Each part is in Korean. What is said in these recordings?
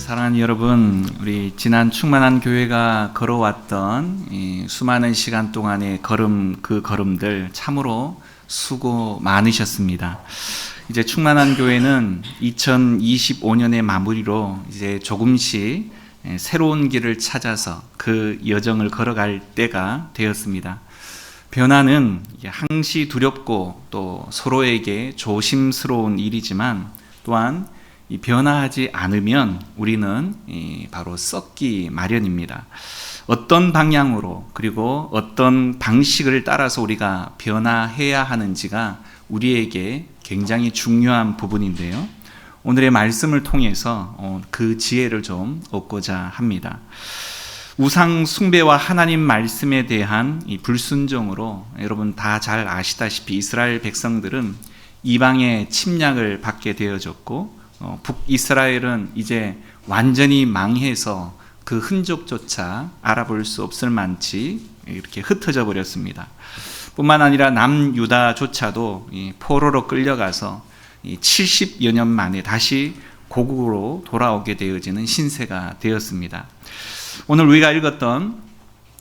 사랑하는 여러분, 우리 지난 충만한 교회가 걸어왔던 이 수많은 시간 동안의 그 걸음들 참으로 수고 많으셨습니다. 이제 충만한 교회는 2025년의 마무리로 이제 조금씩 새로운 길을 찾아서 그 여정을 걸어갈 때가 되었습니다. 변화는 항시 두렵고 또 서로에게 조심스러운 일이지만 또한 이 변화하지 않으면 우리는 바로 썩기 마련입니다. 어떤 방향으로 그리고 어떤 방식을 따라서 우리가 변화해야 하는지가 우리에게 굉장히 중요한 부분인데요. 오늘의 말씀을 통해서 그 지혜를 좀 얻고자 합니다. 우상 숭배와 하나님 말씀에 대한 이 불순종으로 여러분 다 잘 아시다시피 이스라엘 백성들은 이방의 침략을 받게 되어졌고 북이스라엘은 이제 완전히 망해서 그 흔적조차 알아볼 수 없을 만치 이렇게 흩어져 버렸습니다. 뿐만 아니라 남유다조차도 포로로 끌려가서 70여 년 만에 다시 고국으로 돌아오게 되어지는 신세가 되었습니다. 오늘 우리가 읽었던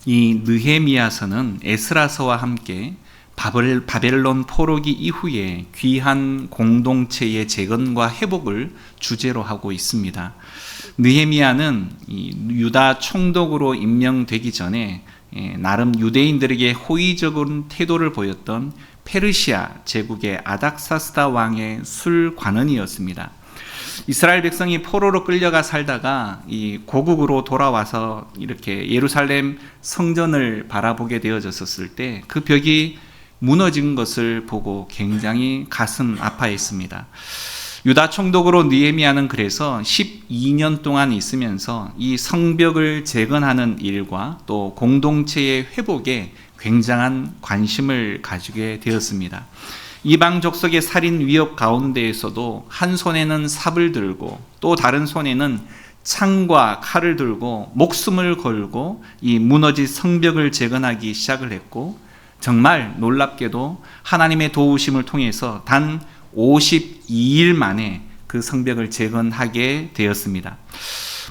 이 느헤미야서는 에스라서와 함께 바벨론 포로기 이후에 귀한 공동체의 재건과 회복을 주제로 하고 있습니다. 느헤미야는 유다 총독으로 임명되기 전에 나름 유대인들에게 호의적인 태도를 보였던 페르시아 제국의 아닥사스다 왕의 술관원이었습니다. 이스라엘 백성이 포로로 끌려가 살다가 이 고국으로 돌아와서 이렇게 예루살렘 성전을 바라보게 되어졌을 때 그 벽이 무너진 것을 보고 굉장히 가슴 아파했습니다. 유다 총독으로 느헤미야는 그래서 12년 동안 있으면서 이 성벽을 재건하는 일과 또 공동체의 회복에 굉장한 관심을 가지게 되었습니다. 이방 족속의 살인 위협 가운데에서도 한 손에는 삽을 들고 또 다른 손에는 창과 칼을 들고 목숨을 걸고 이 무너진 성벽을 재건하기 시작을 했고, 정말 놀랍게도 하나님의 도우심을 통해서 단 52일 만에 그 성벽을 재건하게 되었습니다.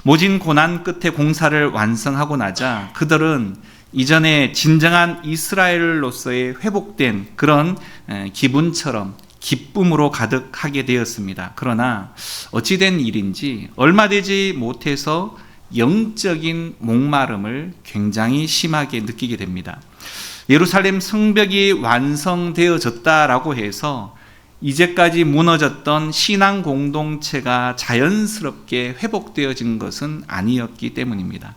모진 고난 끝에 공사를 완성하고 나자 그들은 이전에 진정한 이스라엘로서의 회복된 그런 기분처럼 기쁨으로 가득하게 되었습니다. 그러나 어찌된 일인지 얼마 되지 못해서 영적인 목마름을 굉장히 심하게 느끼게 됩니다. 예루살렘 성벽이 완성되어졌다라고 해서 이제까지 무너졌던 신앙 공동체가 자연스럽게 회복되어진 것은 아니었기 때문입니다.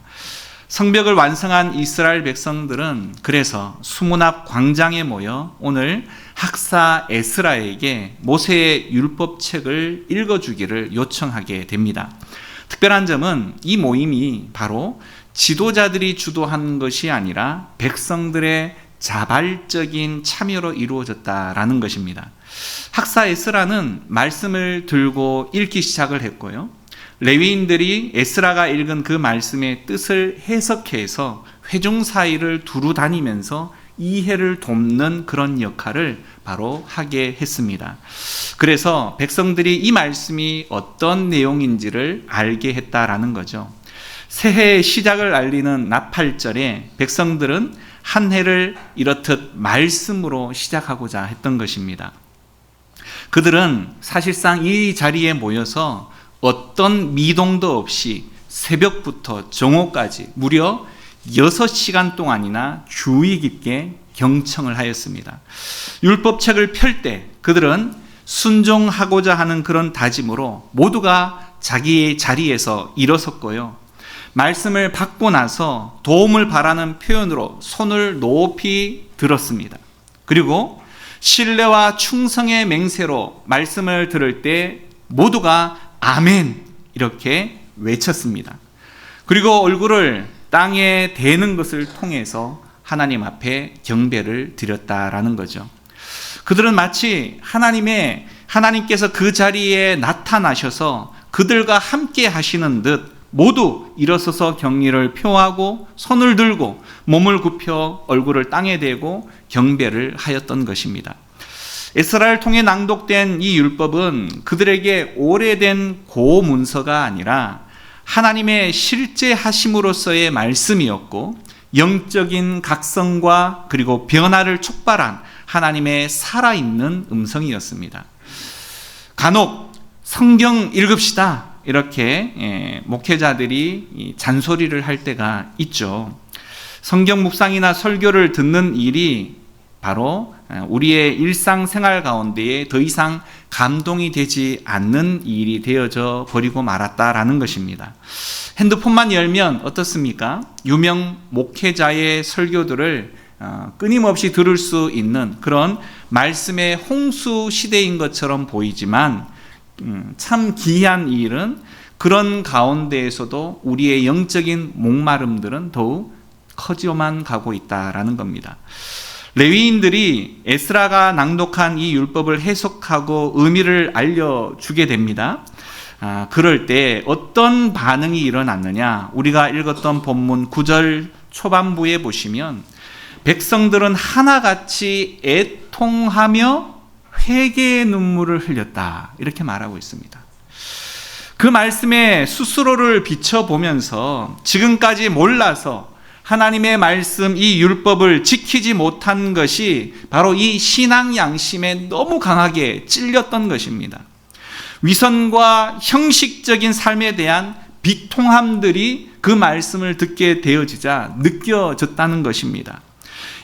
성벽을 완성한 이스라엘 백성들은 그래서 수문 앞 광장에 모여 오늘 학사 에스라에게 모세의 율법책을 읽어주기를 요청하게 됩니다. 특별한 점은 이 모임이 바로 지도자들이 주도한 것이 아니라 백성들의 자발적인 참여로 이루어졌다라는 것입니다. 학사 에스라는 말씀을 들고 읽기 시작을 했고요. 레위인들이 에스라가 읽은 그 말씀의 뜻을 해석해서 회중 사이를 두루 다니면서 이해를 돕는 그런 역할을 바로 하게 했습니다. 그래서 백성들이 이 말씀이 어떤 내용인지를 알게 했다라는 거죠. 새해의 시작을 알리는 나팔절에 백성들은 한 해를 이렇듯 말씀으로 시작하고자 했던 것입니다. 그들은 사실상 이 자리에 모여서 어떤 미동도 없이 새벽부터 정오까지 무려 6시간 동안이나 주의 깊게 경청을 하였습니다. 율법책을 펼 때 그들은 순종하고자 하는 그런 다짐으로 모두가 자기의 자리에서 일어섰고요. 말씀을 받고 나서 도움을 바라는 표현으로 손을 높이 들었습니다. 그리고 신뢰와 충성의 맹세로 말씀을 들을 때 모두가 아멘 이렇게 외쳤습니다. 그리고 얼굴을 땅에 대는 것을 통해서 하나님 앞에 경배를 드렸다라는 거죠. 그들은 마치 하나님께서 그 자리에 나타나셔서 그들과 함께 하시는 듯 모두 일어서서 경의를 표하고 손을 들고 몸을 굽혀 얼굴을 땅에 대고 경배를 하였던 것입니다. 에스라를 통해 낭독된 이 율법은 그들에게 오래된 고문서가 아니라 하나님의 실제 하심으로서의 말씀이었고, 영적인 각성과 그리고 변화를 촉발한 하나님의 살아있는 음성이었습니다. 간혹 성경 읽읍시다 이렇게 목회자들이 잔소리를 할 때가 있죠. 성경 묵상이나 설교를 듣는 일이 바로 우리의 일상생활 가운데에 더 이상 감동이 되지 않는 일이 되어져 버리고 말았다라는 것입니다. 핸드폰만 열면 어떻습니까? 유명 목회자의 설교들을 끊임없이 들을 수 있는 그런 말씀의 홍수 시대인 것처럼 보이지만 참 기이한 일은 그런 가운데에서도 우리의 영적인 목마름들은 더욱 커져만 가고 있다라는 겁니다. 레위인들이 에스라가 낭독한 이 율법을 해석하고 의미를 알려주게 됩니다. 그럴 때 어떤 반응이 일어났느냐? 우리가 읽었던 본문 9절 초반부에 보시면 백성들은 하나같이 애통하며 회개의 눈물을 흘렸다 이렇게 말하고 있습니다. 그 말씀에 스스로를 비춰보면서 지금까지 몰라서 하나님의 말씀, 이 율법을 지키지 못한 것이 바로 이 신앙 양심에 너무 강하게 찔렸던 것입니다. 위선과 형식적인 삶에 대한 비통함들이 그 말씀을 듣게 되어지자 느껴졌다는 것입니다.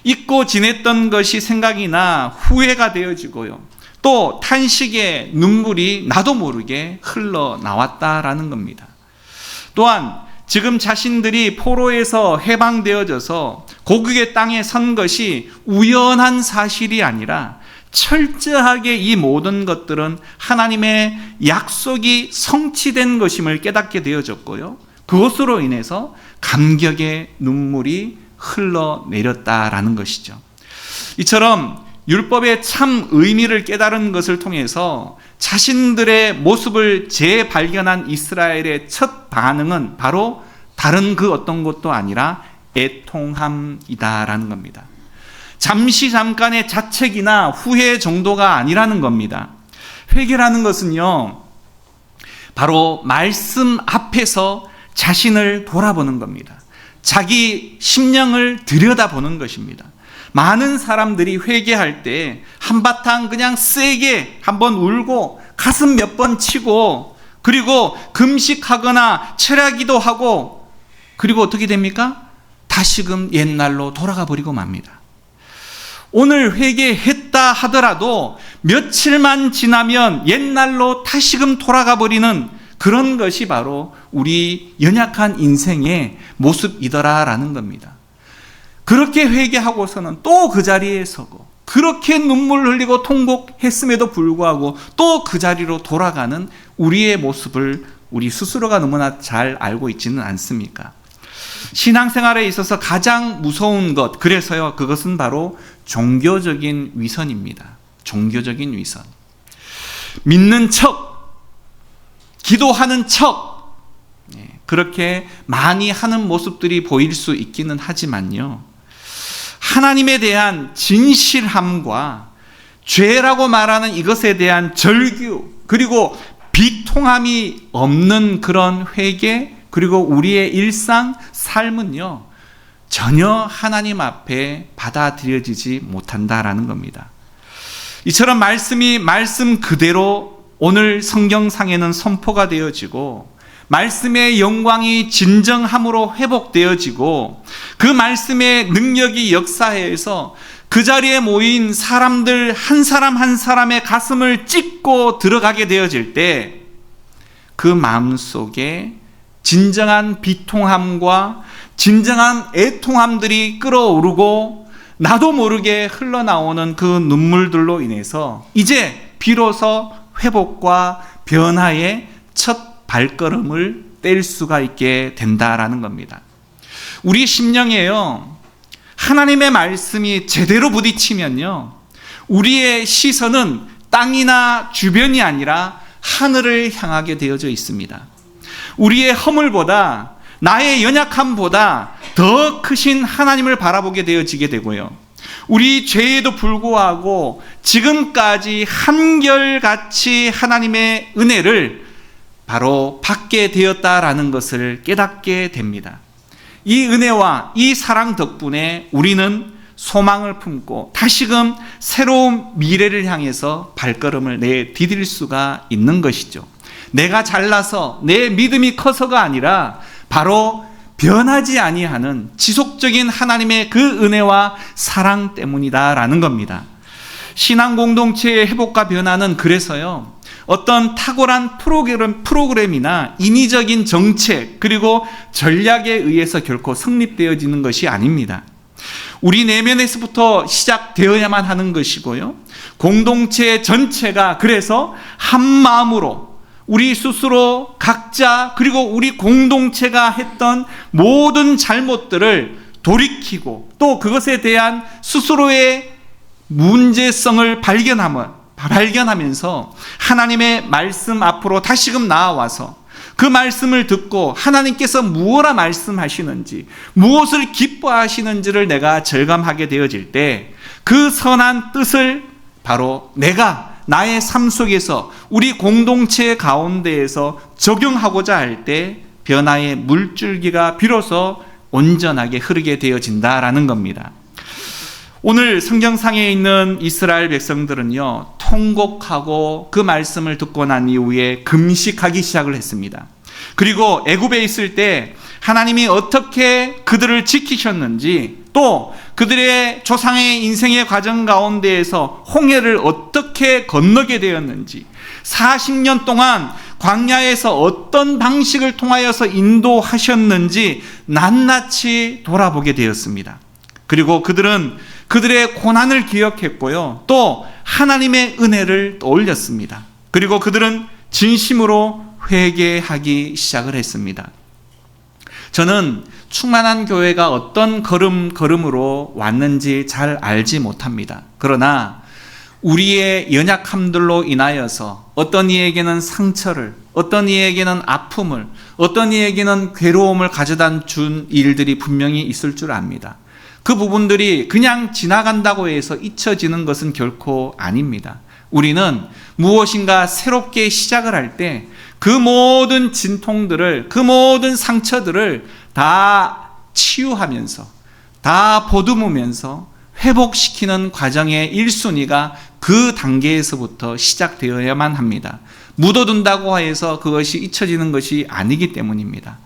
잊고 지냈던 것이 생각이 나 후회가 되어지고요. 또 탄식의 눈물이 나도 모르게 흘러나왔다라는 겁니다. 또한 지금 자신들이 포로에서 해방되어져서 고국의 땅에 선 것이 우연한 사실이 아니라 철저하게 이 모든 것들은 하나님의 약속이 성취된 것임을 깨닫게 되어졌고요. 그것으로 인해서 감격의 눈물이 흘러내렸다라는 것이죠. 이처럼 율법의 참 의미를 깨달은 것을 통해서 자신들의 모습을 재발견한 이스라엘의 첫 반응은 바로 다른 그 어떤 것도 아니라 애통함이다라는 겁니다. 잠깐의 자책이나 후회 정도가 아니라는 겁니다. 회개라는 것은요, 바로 말씀 앞에서 자신을 돌아보는 겁니다. 자기 심령을 들여다보는 것입니다. 많은 사람들이 회개할 때 한바탕 그냥 세게 한번 울고 가슴 몇 번 치고 그리고 금식하거나 철야기도 하고 그리고 어떻게 됩니까? 다시금 옛날로 돌아가 버리고 맙니다. 오늘 회개했다 하더라도 며칠만 지나면 옛날로 다시금 돌아가 버리는 그런 것이 바로 우리 연약한 인생의 모습이더라라는 겁니다. 그렇게 회개하고서는 또 그 자리에 서고 그렇게 눈물 흘리고 통곡했음에도 불구하고 또 그 자리로 돌아가는 우리의 모습을 우리 스스로가 너무나 잘 알고 있지는 않습니까? 신앙생활에 있어서 가장 무서운 것, 그래서요, 그것은 바로 종교적인 위선입니다. 종교적인 위선. 믿는 척, 기도하는 척, 그렇게 많이 하는 모습들이 보일 수 있기는 하지만요, 하나님에 대한 진실함과 죄라고 말하는 이것에 대한 절규, 그리고 비통함이 없는 그런 회개, 그리고 우리의 일상 삶은요, 전혀 하나님 앞에 받아들여지지 못한다라는 겁니다. 이처럼 말씀이 말씀 그대로 오늘 성경상에는 선포가 되어지고 말씀의 영광이 진정함으로 회복되어지고 그 말씀의 능력이 역사해서 그 자리에 모인 사람들 한 사람 한 사람의 가슴을 찢고 들어가게 되어질 때 그 마음속에 진정한 비통함과 진정한 애통함들이 끓어오르고 나도 모르게 흘러나오는 그 눈물들로 인해서 이제 비로소 회복과 변화의 첫 발걸음을 뗄 수가 있게 된다라는 겁니다. 우리 심령에요, 하나님의 말씀이 제대로 부딪히면요, 우리의 시선은 땅이나 주변이 아니라 하늘을 향하게 되어져 있습니다. 우리의 허물보다, 나의 연약함보다 더 크신 하나님을 바라보게 되어지게 되고요, 우리 죄에도 불구하고 지금까지 한결같이 하나님의 은혜를 바로 받게 되었다라는 것을 깨닫게 됩니다. 이 은혜와 이 사랑 덕분에 우리는 소망을 품고 다시금 새로운 미래를 향해서 발걸음을 내디딜 수가 있는 것이죠. 내가 잘나서 내 믿음이 커서가 아니라 바로 변하지 아니하는 지속적인 하나님의 그 은혜와 사랑 때문이다라는 겁니다. 신앙 공동체의 회복과 변화는 그래서요, 어떤 탁월한 프로그램이나 인위적인 정책 그리고 전략에 의해서 결코 성립되어지는 것이 아닙니다. 우리 내면에서부터 시작되어야만 하는 것이고요, 공동체 전체가 그래서 한 마음으로 우리 스스로 각자 그리고 우리 공동체가 했던 모든 잘못들을 돌이키고 또 그것에 대한 스스로의 문제성을 발견하면서 하나님의 말씀 앞으로 다시금 나아와서 그 말씀을 듣고 하나님께서 무엇라 말씀하시는지, 무엇을 기뻐하시는지를 내가 절감하게 되어질 때 그 선한 뜻을 바로 내가 나의 삶 속에서 우리 공동체 가운데에서 적용하고자 할 때 변화의 물줄기가 비로소 온전하게 흐르게 되어진다라는 겁니다. 오늘 성경상에 있는 이스라엘 백성들은요, 통곡하고 그 말씀을 듣고 난 이후에 금식하기 시작을 했습니다. 그리고 애굽에 있을 때 하나님이 어떻게 그들을 지키셨는지, 또 그들의 조상의 인생의 과정 가운데에서 홍해를 어떻게 건너게 되었는지, 40년 동안 광야에서 어떤 방식을 통하여서 인도하셨는지 낱낱이 돌아보게 되었습니다. 그리고 그들은 그들의 고난을 기억했고요, 또 하나님의 은혜를 떠올렸습니다. 그리고 그들은 진심으로 회개하기 시작을 했습니다. 저는 충만한 교회가 어떤 걸음으로 왔는지 잘 알지 못합니다. 그러나 우리의 연약함들로 인하여서 어떤 이에게는 상처를, 어떤 이에게는 아픔을, 어떤 이에게는 괴로움을 가져다 준 일들이 분명히 있을 줄 압니다. 그 부분들이 그냥 지나간다고 해서 잊혀지는 것은 결코 아닙니다. 우리는 무엇인가 새롭게 시작을 할 때 그 모든 진통들을, 그 모든 상처들을 다 치유하면서, 다 보듬으면서 회복시키는 과정의 1순위가 그 단계에서부터 시작되어야만 합니다. 묻어둔다고 해서 그것이 잊혀지는 것이 아니기 때문입니다.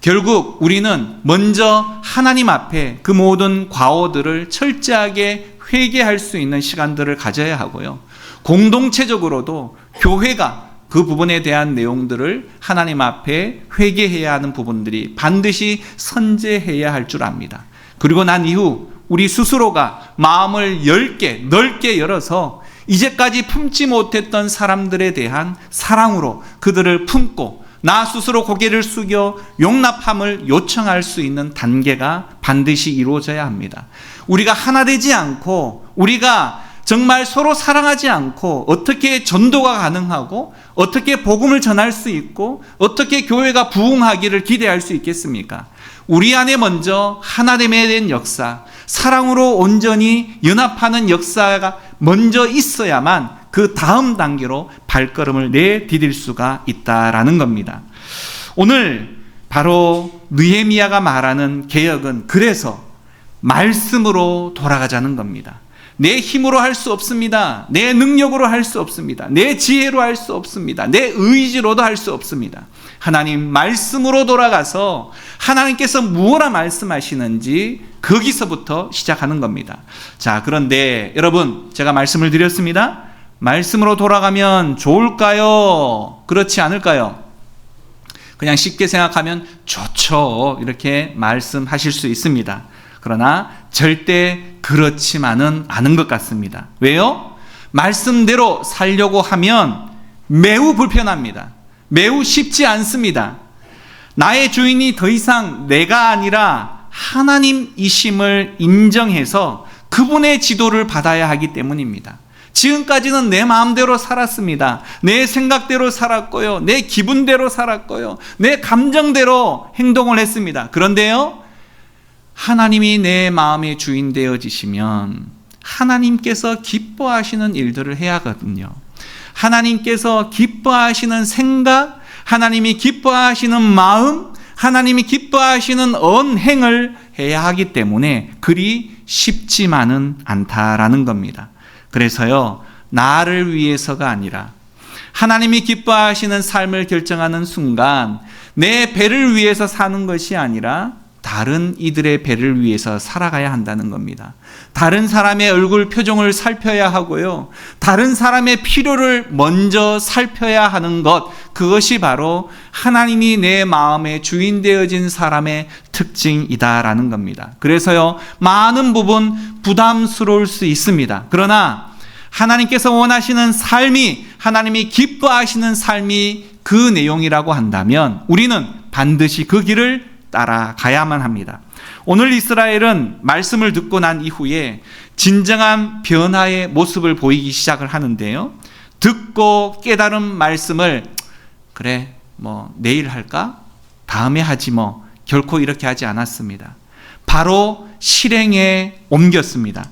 결국 우리는 먼저 하나님 앞에 그 모든 과오들을 철저하게 회개할 수 있는 시간들을 가져야 하고요, 공동체적으로도 교회가 그 부분에 대한 내용들을 하나님 앞에 회개해야 하는 부분들이 반드시 선제해야 할 줄 압니다. 그리고 난 이후 우리 스스로가 마음을 넓게 열어서 이제까지 품지 못했던 사람들에 대한 사랑으로 그들을 품고 나 스스로 고개를 숙여 용납함을 요청할 수 있는 단계가 반드시 이루어져야 합니다. 우리가 하나 되지 않고, 우리가 정말 서로 사랑하지 않고 어떻게 전도가 가능하고 어떻게 복음을 전할 수 있고 어떻게 교회가 부흥하기를 기대할 수 있겠습니까? 우리 안에 먼저 하나님에 대한 역사, 사랑으로 온전히 연합하는 역사가 먼저 있어야만 그 다음 단계로 발걸음을 내디딜 수가 있다라는 겁니다. 오늘 바로 느헤미야가 말하는 개혁은 그래서 말씀으로 돌아가자는 겁니다. 내 힘으로 할 수 없습니다. 내 능력으로 할 수 없습니다. 내 지혜로 할 수 없습니다. 내 의지로도 할 수 없습니다. 하나님 말씀으로 돌아가서 하나님께서 무엇라 말씀하시는지 거기서부터 시작하는 겁니다. 자, 그런데 여러분, 제가 말씀을 드렸습니다. 말씀으로 돌아가면 좋을까요? 그렇지 않을까요? 그냥 쉽게 생각하면 좋죠, 이렇게 말씀하실 수 있습니다. 그러나 절대 그렇지만은 않은 것 같습니다. 왜요? 말씀대로 살려고 하면 매우 불편합니다. 매우 쉽지 않습니다. 나의 주인이 더 이상 내가 아니라 하나님이심을 인정해서 그분의 지도를 받아야 하기 때문입니다. 지금까지는 내 마음대로 살았습니다. 내 생각대로 살았고요, 내 기분대로 살았고요, 내 감정대로 행동을 했습니다. 그런데요, 하나님이 내 마음의 주인 되어지시면 하나님께서 기뻐하시는 일들을 해야 하거든요. 하나님께서 기뻐하시는 생각, 하나님이 기뻐하시는 마음, 하나님이 기뻐하시는 언행을 해야 하기 때문에 그리 쉽지만은 않다라는 겁니다. 그래서요, 나를 위해서가 아니라 하나님이 기뻐하시는 삶을 결정하는 순간 내 배를 위해서 사는 것이 아니라 다른 이들의 배를 위해서 살아가야 한다는 겁니다. 다른 사람의 얼굴 표정을 살펴야 하고요, 다른 사람의 필요를 먼저 살펴야 하는 것, 그것이 바로 하나님이 내 마음의 주인 되어진 사람의 특징이다라는 겁니다. 그래서요, 많은 부분 부담스러울 수 있습니다. 그러나 하나님께서 원하시는 삶이, 하나님이 기뻐하시는 삶이 그 내용이라고 한다면 우리는 반드시 그 길을 따라가야만 합니다. 오늘 이스라엘은 말씀을 듣고 난 이후에 진정한 변화의 모습을 보이기 시작을 하는데요, 듣고 깨달은 말씀을 그래 뭐 내일 할까? 다음에 하지 뭐, 결코 이렇게 하지 않았습니다. 바로 실행에 옮겼습니다.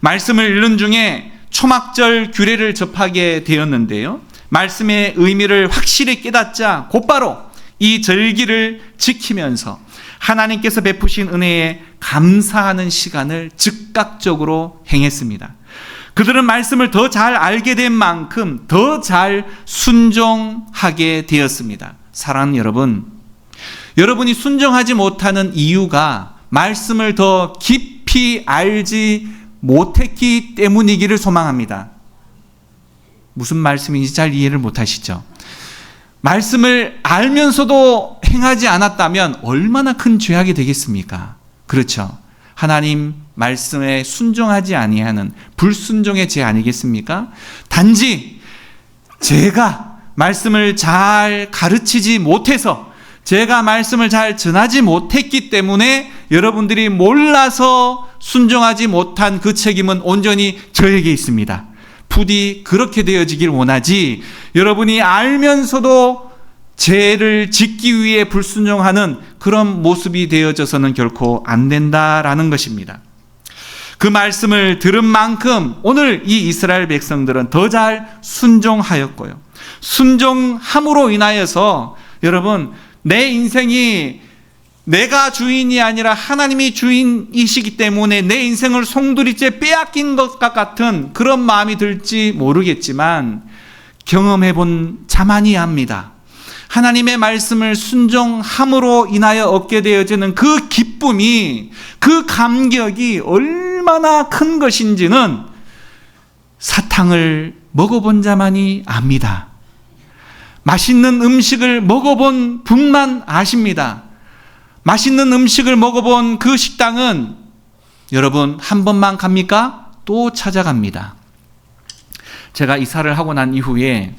말씀을 읽는 중에 초막절 규례를 접하게 되었는데요, 말씀의 의미를 확실히 깨닫자 곧바로 이 절기를 지키면서 하나님께서 베푸신 은혜에 감사하는 시간을 즉각적으로 행했습니다. 그들은 말씀을 더 잘 알게 된 만큼 더 잘 순종하게 되었습니다. 사랑하는 여러분, 여러분이 순종하지 못하는 이유가 말씀을 더 깊이 알지 못했기 때문이기를 소망합니다. 무슨 말씀인지 잘 이해를 못하시죠? 말씀을 알면서도 행하지 않았다면 얼마나 큰 죄악이 되겠습니까? 그렇죠. 하나님 말씀에 순종하지 아니하는 불순종의 죄 아니겠습니까? 단지 제가 말씀을 잘 가르치지 못해서, 제가 말씀을 잘 전하지 못했기 때문에 여러분들이 몰라서 순종하지 못한 그 책임은 온전히 저에게 있습니다. 부디 그렇게 되어지길 원하지, 여러분이 알면서도 죄를 짓기 위해 불순종하는 그런 모습이 되어져서는 결코 안 된다라는 것입니다. 그 말씀을 들은 만큼 오늘 이 이스라엘 백성들은 더 잘 순종하였고요, 순종함으로 인하여서 여러분, 내 인생이 내가 주인이 아니라 하나님이 주인이시기 때문에 내 인생을 송두리째 빼앗긴 것과 같은 그런 마음이 들지 모르겠지만 경험해 본 자만이 압니다. 하나님의 말씀을 순종함으로 인하여 얻게 되어지는 그 기쁨이, 그 감격이 얼마나 큰 것인지는 사탕을 먹어본 자만이 압니다. 맛있는 음식을 먹어본 분만 아십니다. 맛있는 음식을 먹어본 그 식당은 여러분 한 번만 갑니까? 또 찾아갑니다. 제가 이사를 하고 난 이후에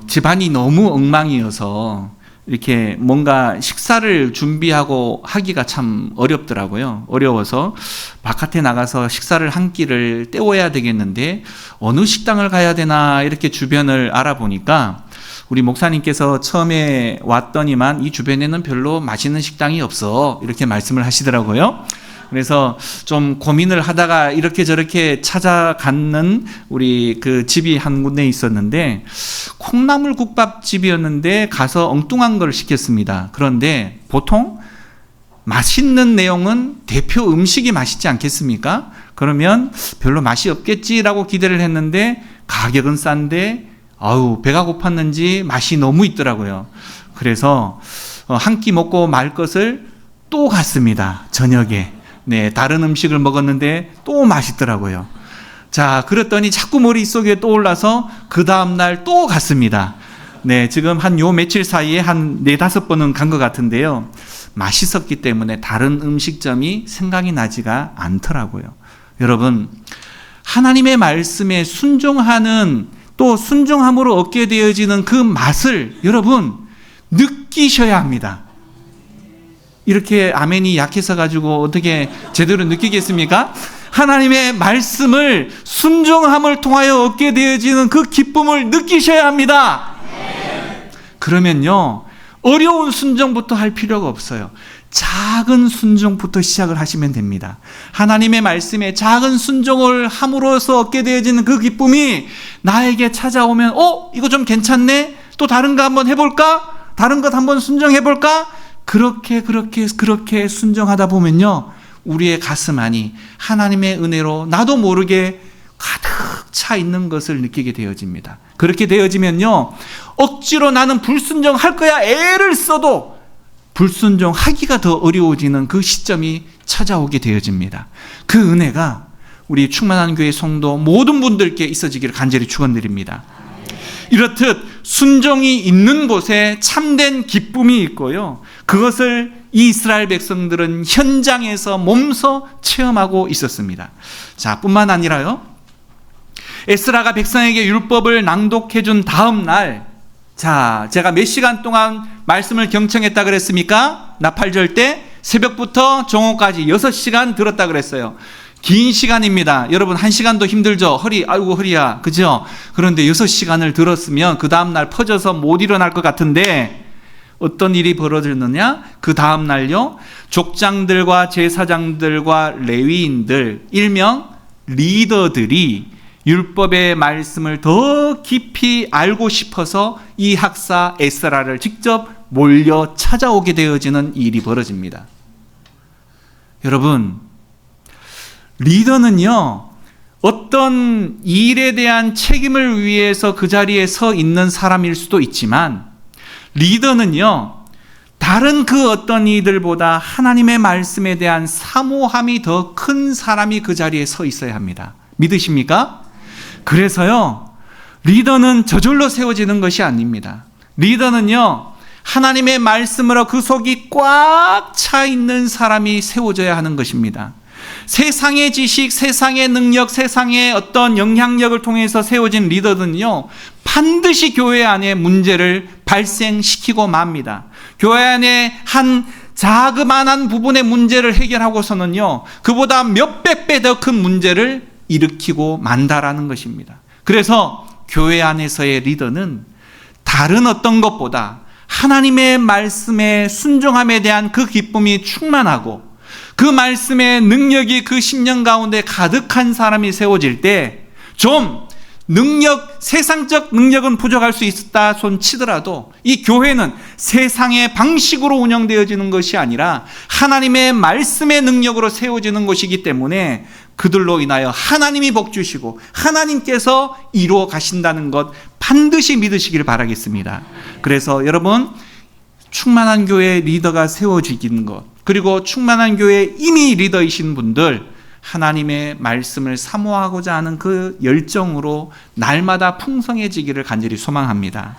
집안이 너무 엉망이어서 이렇게 뭔가 식사를 준비하고 하기가 참 어렵더라고요. 어려워서 바깥에 나가서 식사를 한 끼를 때워야 되겠는데 어느 식당을 가야 되나 이렇게 주변을 알아보니까 우리 목사님께서 처음에 왔더니만 이 주변에는 별로 맛있는 식당이 없어, 이렇게 말씀을 하시더라고요. 그래서 좀 고민을 하다가 이렇게 저렇게 찾아가는 우리 그 집이 한 군데 있었는데 콩나물 국밥집이었는데 가서 엉뚱한 걸 시켰습니다. 그런데 보통 맛있는 내용은 대표 음식이 맛있지 않겠습니까? 그러면 별로 맛이 없겠지라고 기대를 했는데 가격은 싼데 배가 고팠는지 맛이 너무 있더라고요. 그래서 한 끼 먹고 말 것을 또 갔습니다. 저녁에. 네, 다른 음식을 먹었는데 또 맛있더라고요. 자, 그랬더니 자꾸 머릿속에 떠올라서 그 다음날 또 갔습니다. 네, 지금 한 요 며칠 사이에 한 4-5번은 간 것 같은데요. 맛있었기 때문에 다른 음식점이 생각이 나지가 않더라고요. 여러분, 하나님의 말씀에 순종하는, 또 순종함으로 얻게 되어지는 그 맛을 여러분 느끼셔야 합니다. 이렇게 아멘이 약해서 가지고 어떻게 제대로 느끼겠습니까? 하나님의 말씀을 순종함을 통하여 얻게 되어지는 그 기쁨을 느끼셔야 합니다. 그러면요, 어려운 순종부터 할 필요가 없어요. 작은 순종부터 시작을 하시면 됩니다. 하나님의 말씀에 작은 순종을 함으로써 얻게 되어지는 그 기쁨이 나에게 찾아오면 이거 좀 괜찮네? 또 다른 거 한번 해볼까? 다른 것 한번 순종해볼까? 그렇게 순종하다 보면요, 우리의 가슴 안이 하나님의 은혜로 나도 모르게 가득 차 있는 것을 느끼게 되어집니다. 그렇게 되어지면요, 억지로 나는 불순종할 거야 애를 써도 불순종하기가 더 어려워지는 그 시점이 찾아오게 되어집니다. 그 은혜가 우리 충만한 교회 성도 모든 분들께 있어지기를 간절히 축원드립니다. 이렇듯 순종이 있는 곳에 참된 기쁨이 있고요, 그것을 이 이스라엘 백성들은 현장에서 몸소 체험하고 있었습니다. 자, 뿐만 아니라요, 에스라가 백성에게 율법을 낭독해 준 다음 날, 자, 제가 몇 시간 동안 말씀을 경청했다 그랬습니까? 나팔절 때 새벽부터 정오까지 6시간 들었다 그랬어요. 긴 시간입니다. 여러분, 1시간도 힘들죠? 아이고 허리야, 그죠? 그런데 6시간을 들었으면 그 다음날 퍼져서 못 일어날 것 같은데 어떤 일이 벌어졌느냐? 그 다음날요, 족장들과 제사장들과 레위인들, 일명 리더들이 율법의 말씀을 더 깊이 알고 싶어서 이 학사 에스라를 직접 몰려 찾아오게 되어지는 일이 벌어집니다. 여러분, 리더는요, 어떤 일에 대한 책임을 위해서 그 자리에 서 있는 사람일 수도 있지만, 리더는요, 다른 그 어떤 이들보다 하나님의 말씀에 대한 사모함이 더 큰 사람이 그 자리에 서 있어야 합니다. 믿으십니까? 그래서요, 리더는 저절로 세워지는 것이 아닙니다. 리더는요, 하나님의 말씀으로 그 속이 꽉 차 있는 사람이 세워져야 하는 것입니다. 세상의 지식, 세상의 능력, 세상의 어떤 영향력을 통해서 세워진 리더들은요, 반드시 교회 안에 문제를 발생시키고 맙니다. 교회 안에 한 자그마한 부분의 문제를 해결하고서는요, 그보다 몇백 배 더 큰 문제를 일으키고 만다라는 것입니다. 그래서 교회 안에서의 리더는 다른 어떤 것보다 하나님의 말씀에 순종함에 대한 그 기쁨이 충만하고 그 말씀의 능력이 그 심령 가운데 가득한 사람이 세워질 때, 좀 세상적 능력은 부족할 수 있다 손 치더라도 이 교회는 세상의 방식으로 운영되어지는 것이 아니라 하나님의 말씀의 능력으로 세워지는 것이기 때문에 그들로 인하여 하나님이 복 주시고 하나님께서 이루어 가신다는 것 반드시 믿으시길 바라겠습니다. 그래서 여러분, 충만한 교회 리더가 세워지는 것, 그리고 충만한 교회 이미 리더이신 분들, 하나님의 말씀을 사모하고자 하는 그 열정으로 날마다 풍성해지기를 간절히 소망합니다.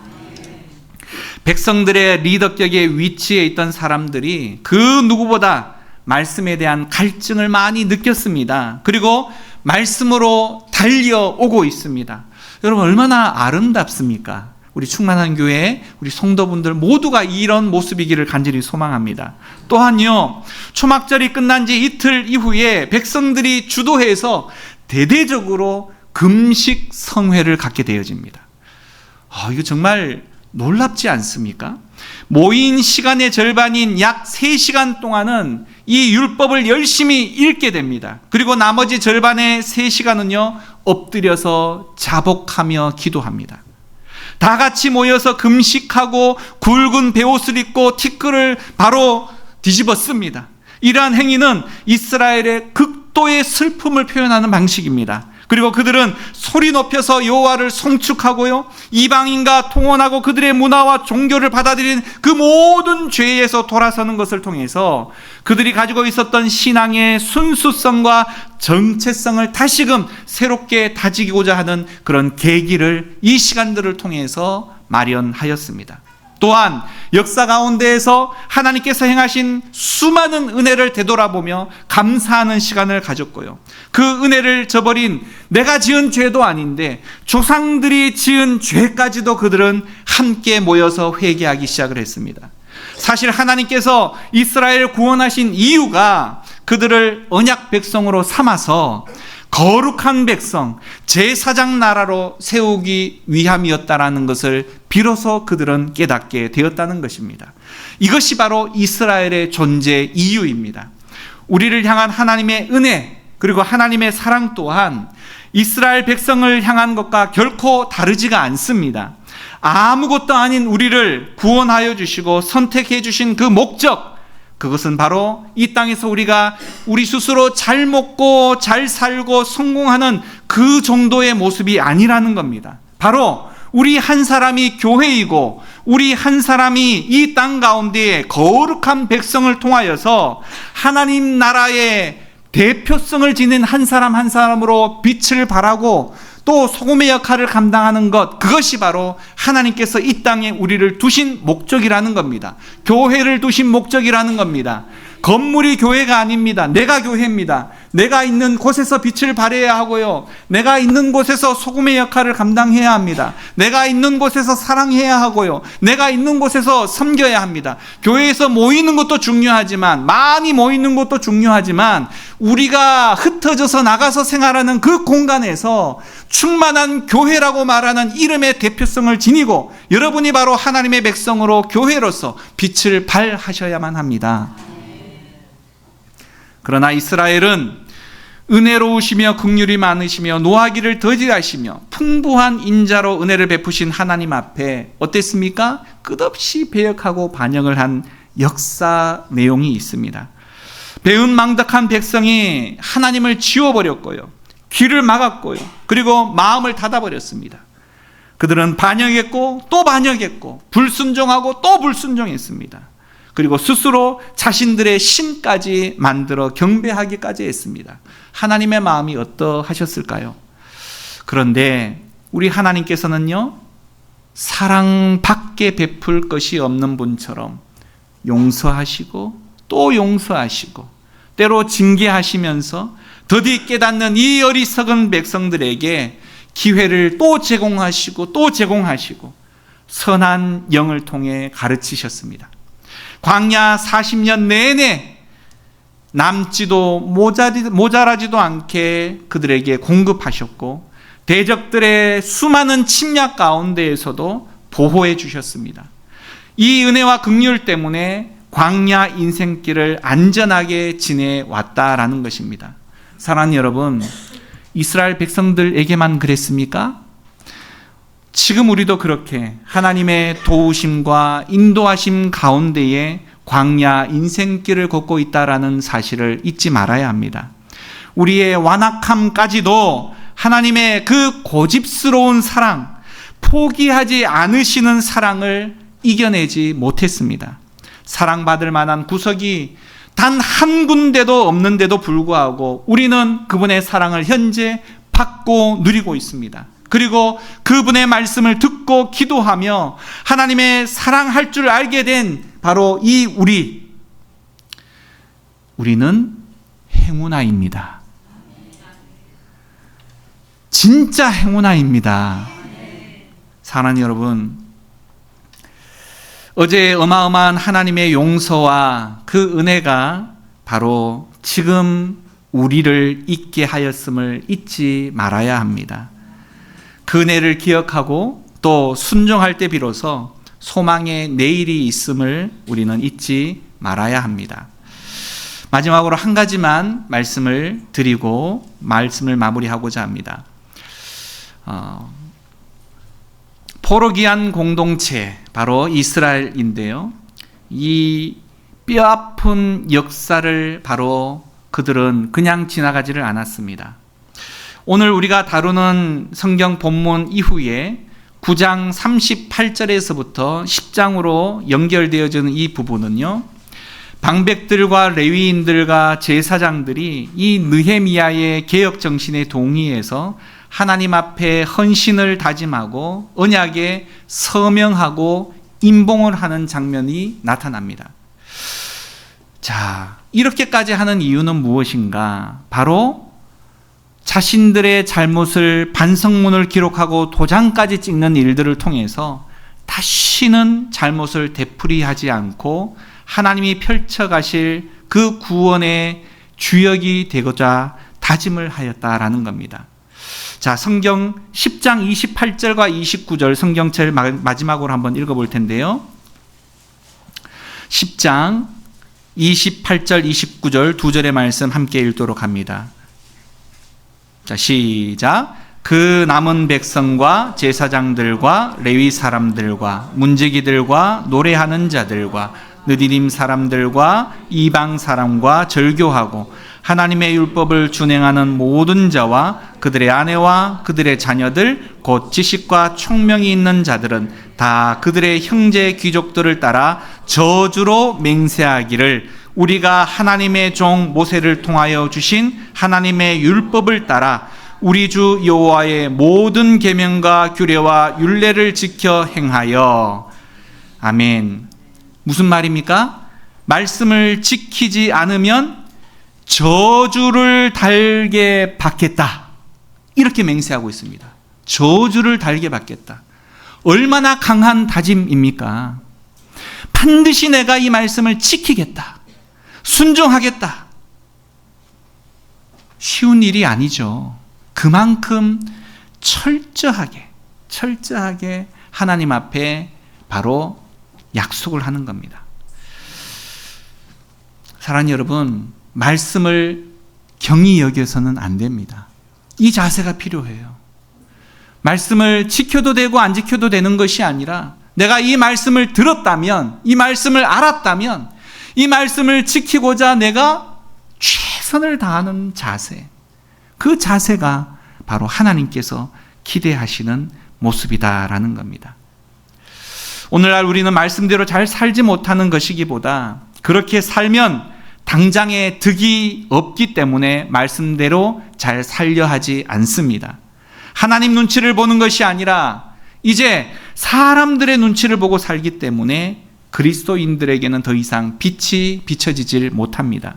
백성들의 리더격에 위치해 있던 사람들이 그 누구보다 말씀에 대한 갈증을 많이 느꼈습니다. 그리고 말씀으로 달려오고 있습니다. 여러분, 얼마나 아름답습니까? 우리 충만한 교회, 우리 성도분들 모두가 이런 모습이기를 간절히 소망합니다. 또한요, 초막절이 끝난 지 이틀 이후에 백성들이 주도해서 대대적으로 금식 성회를 갖게 되어집니다. 이거 정말 놀랍지 않습니까? 모인 시간의 절반인 약 3시간 동안은 이 율법을 열심히 읽게 됩니다. 그리고 나머지 절반의 3시간은요, 엎드려서 자복하며 기도합니다. 다 같이 모여서 금식하고 굵은 베옷을 입고 티끌을 바로 뒤집어 씁니다. 이러한 행위는 이스라엘의 극도의 슬픔을 표현하는 방식입니다. 그리고 그들은 소리 높여서 여호와를 송축하고요, 이방인과 통혼하고 그들의 문화와 종교를 받아들인 그 모든 죄에서 돌아서는 것을 통해서 그들이 가지고 있었던 신앙의 순수성과 정체성을 다시금 새롭게 다지고자 하는 그런 계기를 이 시간들을 통해서 마련하였습니다. 또한 역사 가운데에서 하나님께서 행하신 수많은 은혜를 되돌아보며 감사하는 시간을 가졌고요, 그 은혜를 저버린 내가 지은 죄도 아닌데 조상들이 지은 죄까지도 그들은 함께 모여서 회개하기 시작을 했습니다. 사실 하나님께서 이스라엘을 구원하신 이유가 그들을 언약 백성으로 삼아서 거룩한 백성, 제사장 나라로 세우기 위함이었다라는 것을 비로소 그들은 깨닫게 되었다는 것입니다. 이것이 바로 이스라엘의 존재 이유입니다. 우리를 향한 하나님의 은혜, 그리고 하나님의 사랑 또한 이스라엘 백성을 향한 것과 결코 다르지가 않습니다. 아무것도 아닌 우리를 구원하여 주시고 선택해 주신 그 목적, 그것은 바로 이 땅에서 우리가 우리 스스로 잘 먹고 잘 살고 성공하는 그 정도의 모습이 아니라는 겁니다. 바로 우리 한 사람이 교회이고 우리 한 사람이 이 땅 가운데에 거룩한 백성을 통하여서 하나님 나라의 대표성을 지닌 한 사람 한 사람으로 빛을 발하고 또 소금의 역할을 감당하는 것, 그것이 바로 하나님께서 이 땅에 우리를 두신 목적이라는 겁니다. 교회를 두신 목적이라는 겁니다. 건물이 교회가 아닙니다. 내가 교회입니다. 내가 있는 곳에서 빛을 발해야 하고요, 내가 있는 곳에서 소금의 역할을 감당해야 합니다. 내가 있는 곳에서 사랑해야 하고요, 내가 있는 곳에서 섬겨야 합니다. 교회에서 모이는 것도 중요하지만, 많이 모이는 것도 중요하지만, 우리가 흩어져서 나가서 생활하는 그 공간에서 충만한 교회라고 말하는 이름의 대표성을 지니고 여러분이 바로 하나님의 백성으로 교회로서 빛을 발하셔야만 합니다. 그러나 이스라엘은 은혜로우시며 긍휼이 많으시며 노하기를 더디하시며 풍부한 인자로 은혜를 베푸신 하나님 앞에 어땠습니까? 끝없이 배역하고 반역을 한 역사 내용이 있습니다. 배은망덕한 백성이 하나님을 지워버렸고요, 귀를 막았고요, 그리고 마음을 닫아버렸습니다. 그들은 반역했고 또 반역했고 불순종하고 또 불순종했습니다. 그리고 스스로 자신들의 신까지 만들어 경배하기까지 했습니다. 하나님의 마음이 어떠하셨을까요? 그런데 우리 하나님께서는요, 사랑밖에 베풀 것이 없는 분처럼 용서하시고 또 용서하시고 때로 징계하시면서 더디 깨닫는 이 어리석은 백성들에게 기회를 또 제공하시고 또 제공하시고 선한 영을 통해 가르치셨습니다. 광야 40년 내내 남지도 모자라지도 않게 그들에게 공급하셨고 대적들의 수많은 침략 가운데에서도 보호해 주셨습니다. 이 은혜와 긍휼 때문에 광야 인생길을 안전하게 지내왔다라는 것입니다. 사랑하는 여러분, 이스라엘 백성들에게만 그랬습니까? 지금 우리도 그렇게 하나님의 도우심과 인도하심 가운데에 광야 인생길을 걷고 있다라는 사실을 잊지 말아야 합니다. 우리의 완악함까지도 하나님의 그 고집스러운 사랑, 포기하지 않으시는 사랑을 이겨내지 못했습니다. 사랑받을 만한 구석이 단 한 군데도 없는데도 불구하고 우리는 그분의 사랑을 현재 받고 누리고 있습니다. 그리고 그분의 말씀을 듣고 기도하며 하나님의 사랑할 줄 알게 된 바로 이 우리는 행운아입니다. 진짜 행운아입니다. 사랑하는 여러분, 어제 어마어마한 하나님의 용서와 그 은혜가 바로 지금 우리를 있게 하였음을 잊지 말아야 합니다. 그 은혜를 기억하고 또 순종할 때 비로소 소망의 내일이 있음을 우리는 잊지 말아야 합니다. 마지막으로 한 가지만 말씀을 드리고 말씀을 마무리하고자 합니다. 포로기한 공동체, 바로 이스라엘인데요, 이 뼈아픈 역사를 바로 그들은 그냥 지나가지를 않았습니다. 오늘 우리가 다루는 성경 본문 이후에 9장 38절에서부터 10장으로 연결되어지는 이 부분은요, 방백들과 레위인들과 제사장들이 이 느헤미야의 개혁 정신에 동의해서 하나님 앞에 헌신을 다짐하고 언약에 서명하고 임봉을 하는 장면이 나타납니다. 자, 이렇게까지 하는 이유는 무엇인가? 바로 자신들의 잘못을 반성문을 기록하고 도장까지 찍는 일들을 통해서 다시는 잘못을 되풀이하지 않고 하나님이 펼쳐가실 그 구원의 주역이 되고자 다짐을 하였다라는 겁니다. 자, 성경 10장 28절과 29절 성경책 마지막으로 한번 읽어볼 텐데요. 10장 28절 29절 두 절의 말씀 함께 읽도록 합니다. 자, 시작. 그 남은 백성과 제사장들과 레위 사람들과 문지기들과 노래하는 자들과 느디님 사람들과 이방 사람과 절교하고 하나님의 율법을 준행하는 모든 자와 그들의 아내와 그들의 자녀들 곧 지식과 총명이 있는 자들은 다 그들의 형제 귀족들을 따라 저주로 맹세하기를 우리가 하나님의 종 모세를 통하여 주신 하나님의 율법을 따라 우리 주 여호와의 모든 계명과 규례와 율례를 지켜 행하여. 아멘. 무슨 말입니까? 말씀을 지키지 않으면 저주를 달게 받겠다. 이렇게 맹세하고 있습니다. 저주를 달게 받겠다. 얼마나 강한 다짐입니까? 반드시 내가 이 말씀을 지키겠다. 순종하겠다. 쉬운 일이 아니죠. 그만큼 철저하게 하나님 앞에 바로 약속을 하는 겁니다. 사랑하는 여러분, 말씀을 경히 여겨서는 안 됩니다. 이 자세가 필요해요. 말씀을 지켜도 되고 안 지켜도 되는 것이 아니라 내가 이 말씀을 들었다면, 이 말씀을 알았다면 이 말씀을 지키고자 내가 최선을 다하는 자세, 그 자세가 바로 하나님께서 기대하시는 모습이다라는 겁니다. 오늘날 우리는 말씀대로 잘 살지 못하는 것이기보다 그렇게 살면 당장에 득이 없기 때문에 말씀대로 잘 살려 하지 않습니다. 하나님 눈치를 보는 것이 아니라 이제 사람들의 눈치를 보고 살기 때문에 그리스도인들에게는 더 이상 빛이 비춰지질 못합니다.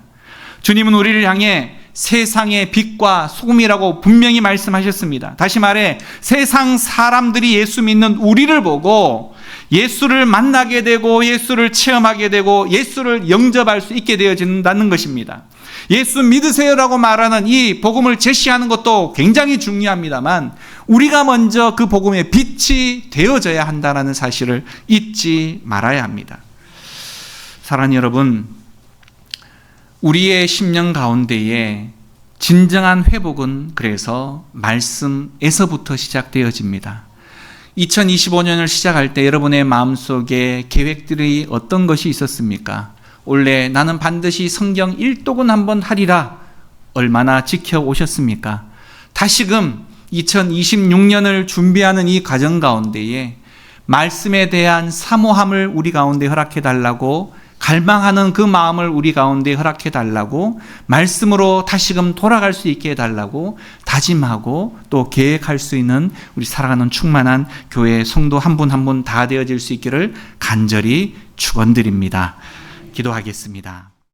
주님은 우리를 향해 세상의 빛과 소금이라고 분명히 말씀하셨습니다. 다시 말해 세상 사람들이 예수 믿는 우리를 보고 예수를 만나게 되고 예수를 체험하게 되고 예수를 영접할 수 있게 되어진다는 것입니다. 예수 믿으세요라고 말하는 이 복음을 제시하는 것도 굉장히 중요합니다만 우리가 먼저 그 복음의 빛이 되어져야 한다는 사실을 잊지 말아야 합니다. 사랑하는 여러분, 우리의 심령 가운데에 진정한 회복은 그래서 말씀에서부터 시작되어집니다. 2025년을 시작할 때 여러분의 마음속에 계획들이 어떤 것이 있었습니까? 원래 나는 반드시 성경 1독은 한번 하리라 얼마나 지켜오셨습니까? 다시금 2026년을 준비하는 이 과정 가운데에 말씀에 대한 사모함을 우리 가운데 허락해 달라고, 갈망하는 그 마음을 우리 가운데 허락해 달라고, 말씀으로 다시금 돌아갈 수 있게 해달라고 다짐하고 또 계획할 수 있는 우리 살아가는 충만한 교회 성도 한 분 한 분 다 되어질 수 있기를 간절히 축원드립니다. 기도하겠습니다.